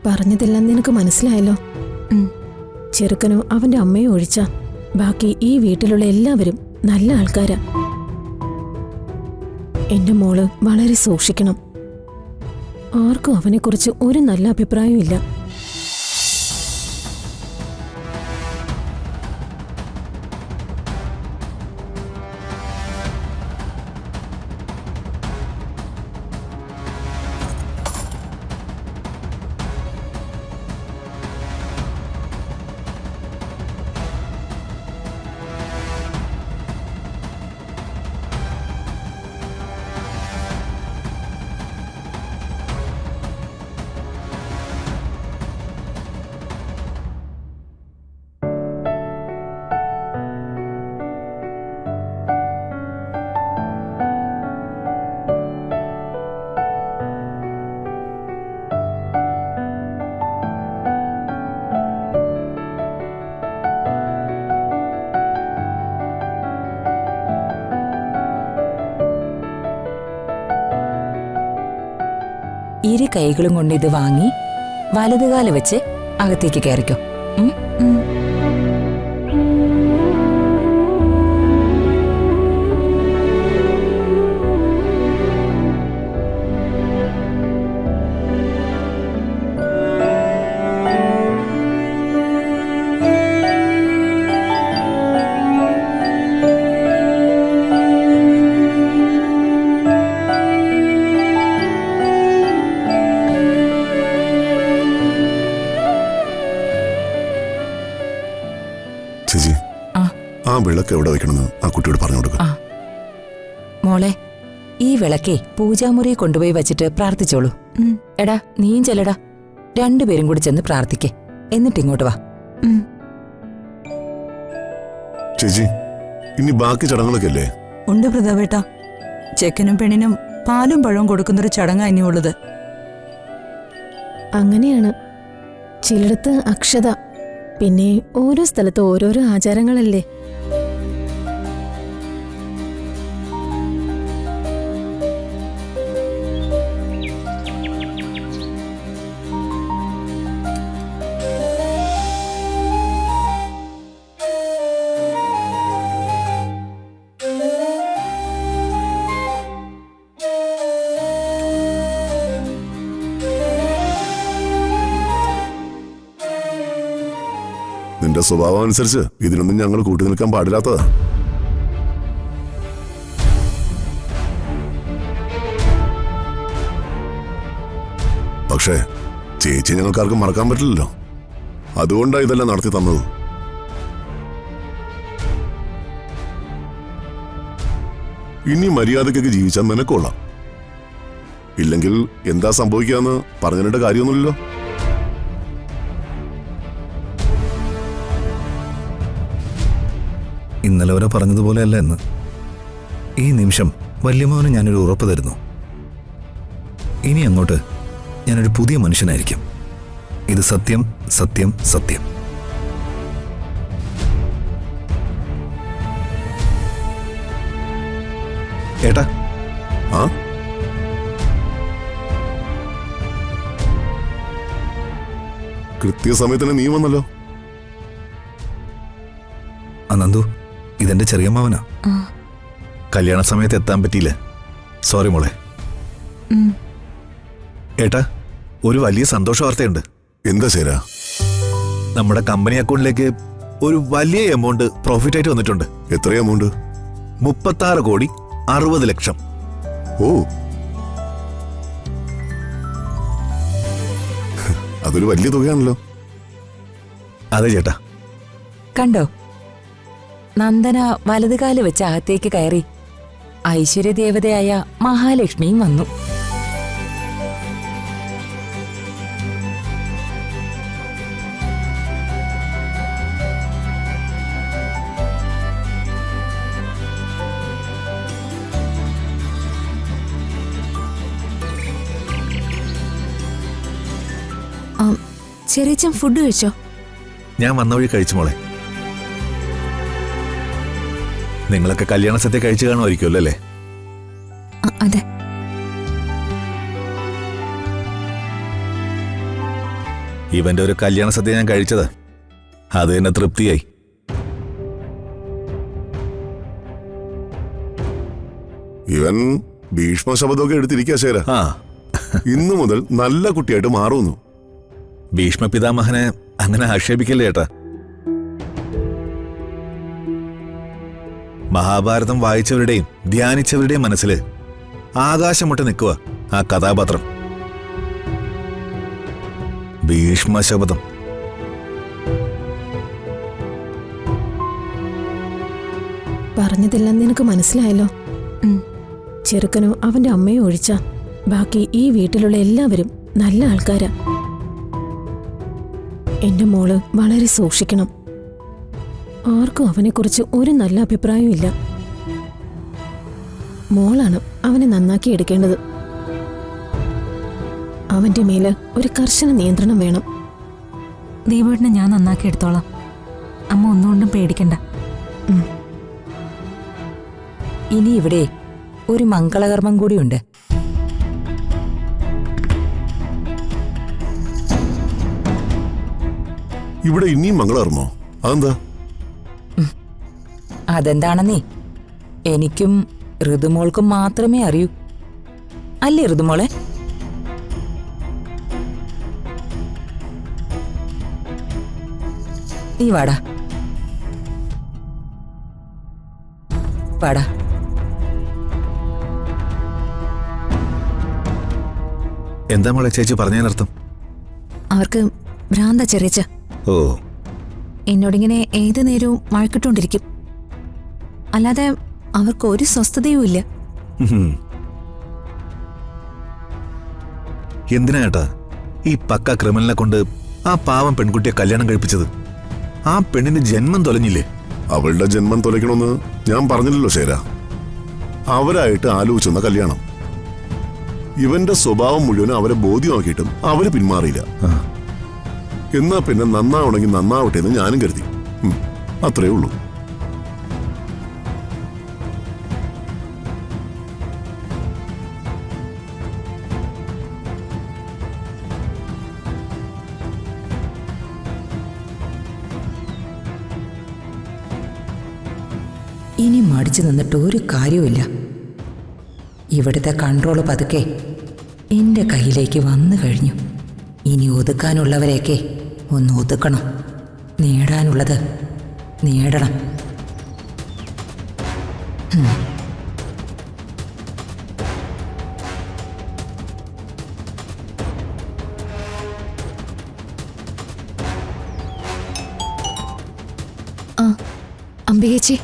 പറഞ്ഞതെല്ലാം നിനക്ക് മനസ്സിലായല്ലോ. ചെറുക്കനോ അവന്റെ അമ്മയോ ഒഴിച്ച ബാക്കി ഈ വീട്ടിലുള്ള എല്ലാവരും നല്ല ആൾക്കാരാ. എന്റെ മോള് വളരെ സൂക്ഷിക്കണം. ആർക്കും അവനെക്കുറിച്ച് ഒരു നല്ല അഭിപ്രായവും ഇല്ല. ഇരു കൈകളും കൊണ്ട് ഇത് വാങ്ങി വലതുകാല് വെച്ച് അകത്തേക്ക് കയറിക്കോ. ചേച്ചി, ആ വിളക്ക് എവിടെ വെക്കണമെന്ന് ആ കുട്ടിയോട് പറഞ്ഞു കൊടുക്കുക. മോളെ, ഈ വിളക്കേ പൂജാമുറി കൊണ്ടുപോയി വച്ചിട്ട് പ്രാർത്ഥിച്ചോളൂ. എടാ നീയും ചെല്ലടാ, രണ്ടുപേരും കൂടി ചെന്ന് പ്രാർത്ഥിക്കേ. എന്നിട്ട് ഇങ്ങോട്ട് വാ. ചേച്ചി, ഇനി ബാക്കി ചടങ്ങുകളൊക്കെ അല്ലേ? ഉണ്ട് പ്രതാപേട്ട. ചെക്കനും പെണ്ണിനും പാലും പഴവും കൊടുക്കുന്നൊരു ചടങ്ങാ ഇനിയുള്ളത്. അങ്ങനെയാണ്. ചിലടത്ത് അക്ഷത, പിന്നെ ഓരോ സ്ഥലത്ത് ഓരോരോ ആചാരങ്ങളല്ലേ. നിന്റെ സ്വഭാവം അനുസരിച്ച് ഇതിനൊന്നും ഞങ്ങൾ കൂട്ടി നിൽക്കാൻ പാടില്ലാത്തതാ. പക്ഷേ ചേച്ചി ഞങ്ങൾക്കാർക്കും മറക്കാൻ പറ്റില്ലല്ലോ. അതുകൊണ്ടാണ് ഇതെല്ലാം നടത്തി തന്നത്. ഇനി മര്യാദക്കൊക്കെ ജീവിച്ചാൽ നിനക്കൊള്ളാം. ഇല്ലെങ്കിൽ എന്താ സംഭവിക്കാന്ന് പറഞ്ഞിട്ട് കാര്യമൊന്നുമില്ലല്ലോ. ഇന്നലെ വരെ പറഞ്ഞതുപോലെയല്ല എന്ന്. ഈ നിമിഷം വല്യമ്മോന് ഞാനൊരു ഉറപ്പ് തരുന്നു. ഇനി അങ്ങോട്ട് ഞാനൊരു പുതിയ മനുഷ്യനായിരിക്കും. ഇത് സത്യം, സത്യം, സത്യം. ഏട്ടാ, ആ കൃത്യസമയത്തിന് നീ വന്നല്ലോ. നന്ദു, ഇതെന്റെ ചെറിയമ്മാവനാ. കല്യാണ സമയത്ത് എത്താൻ പറ്റിയില്ല, സോറി മോളെ. ഏട്ടാ, ഒരു വലിയ സന്തോഷ വാർത്തയുണ്ട്. എന്താ ശരാ? നമ്മുടെ കമ്പനി അക്കൗണ്ടിലേക്ക് ഒരു വലിയ എമൗണ്ട് പ്രോഫിറ്റ് ആയിട്ട് വന്നിട്ടുണ്ട്. എത്ര എമൗണ്ട്? 36,60,00,000. ഓ, അതൊരു വലിയ തുകയാണല്ലോ. അതെ ചേട്ടാ. കണ്ടോ, നന്ദന വലതുകാല് വെച്ച് അകത്തേക്ക് കയറി ഐശ്വര്യദേവതയായ മഹാലക്ഷ്മിയും വന്നു. ചെറിയച്ചൻ ഫുഡ് കഴിച്ചോ? ഞാൻ വന്ന വഴി കഴിച്ചു മോളെ. നിങ്ങളൊക്കെ കല്യാണ സദ്യ കഴിച്ചു കാണുമായിരിക്കുമല്ലോ അല്ലേ? അതെ. ഇവന്റെ ഒരു കല്യാണ സദ്യ ഞാൻ കഴിച്ചത് അത് തന്നെ തൃപ്തിയായി. ഇവൻ ഭീഷ്മ ശബ്ദമൊക്കെ എടുത്തിരിക്കുക ശേര. ആ, ഇന്നു മുതൽ നല്ല കുട്ടിയായിട്ട് മാറുന്നു. ഭീഷ്മ പിതാമഹനെ അങ്ങനെ ആക്ഷേപിക്കല്ലേ ഏട്ടാ. മഹാഭാരതം വായിച്ചവരുടെയും ധ്യാനിച്ചവരുടെയും മനസ്സില് ആകാശം മുട്ട നിൽക്കുക ആ കഥാപാത്രം. ഭീഷ്മശപഥം. പറഞ്ഞതെല്ലാം നിനക്ക് മനസ്സിലായല്ലോ. ചെറുക്കനോ അവന്റെ അമ്മയോ ഒഴിച്ച ബാക്കി ഈ വീട്ടിലുള്ള എല്ലാവരും നല്ല ആൾക്കാരാ. എന്റെ മോള് വളരെ സൂക്ഷിക്കണം. ആർക്കും അവനെക്കുറിച്ച് ഒരു നല്ല അഭിപ്രായവും ഇല്ല. മോളാണ് അവനെ നന്നാക്കി എടുക്കേണ്ടത്. അവന്റെ മേല് ഒരു കർശന നിയന്ത്രണം വേണം. ദീപേട്ടനെ ഞാൻ നന്നാക്കി എടുത്തോളാം. അമ്മ ഒന്നുകൊണ്ടും പേടിക്കണ്ട. ഇനി ഇവിടെ ഒരു മംഗളകർമ്മം കൂടിയുണ്ട്. ഇവിടെ ഇനിയും മംഗളാർമോ? അതെന്താ? അതെന്താണെന്നേ എനിക്കും ഋതുമോൾക്കും മാത്രമേ അറിയൂ. അല്ലേ ഋതുമോളെ? നീ വാടാ വാടാ. എന്താ മോളെ ചേച്ചി പറഞ്ഞതിനർത്ഥം? അവർക്ക് ഭ്രാന്ത ചെറിയച്ച. ഓ, എന്നോടിങ്ങനെ ഏതു നേരവും വഴക്കിട്ടോണ്ടിരിക്കും. അല്ലാതെ അവർക്ക് ഒരു സ്വസ്ഥതയും ഇല്ല. എന്തിനാ ഏട്ടാ ഈ പക്ക ക്രിമിനലിനെ കൊണ്ട് ആ പാവം പെൺകുട്ടിയെ കല്യാണം കഴിപ്പിച്ചത്? ആ പെണ്ണിന്റെ ജന്മം തൊലഞ്ഞില്ലേ? അവളുടെ ജന്മം തൊലയ്ക്കണമെന്ന് ഞാൻ പറഞ്ഞില്ലല്ലോ ശേര. അവരായിട്ട് ആലോചിച്ചെന്ന കല്യാണം. ഇവന്റെ സ്വഭാവം മുഴുവനും അവരെ ബോധ്യമാക്കിയിട്ടും അവര് പിന്മാറിയില്ല. എന്നാ പിന്നെ നന്നാവണമെങ്കിൽ നന്നാവട്ടെ എന്ന് ഞാനും കരുതി. അത്രേ ഉള്ളൂ. ഇനി മടിച്ചു നിന്നിട്ട് ഒരു കാര്യവുമില്ല. ഇവിടുത്തെ കൺട്രോള് പതുക്കെ എൻ്റെ കയ്യിലേക്ക് വന്നു കഴിഞ്ഞു. ഇനി ഒതുക്കാനുള്ളവരെയൊക്കെ ഒന്ന് ഒതുക്കണം. നേടാനുള്ളത് നേടണം. അംബികേച്ചി,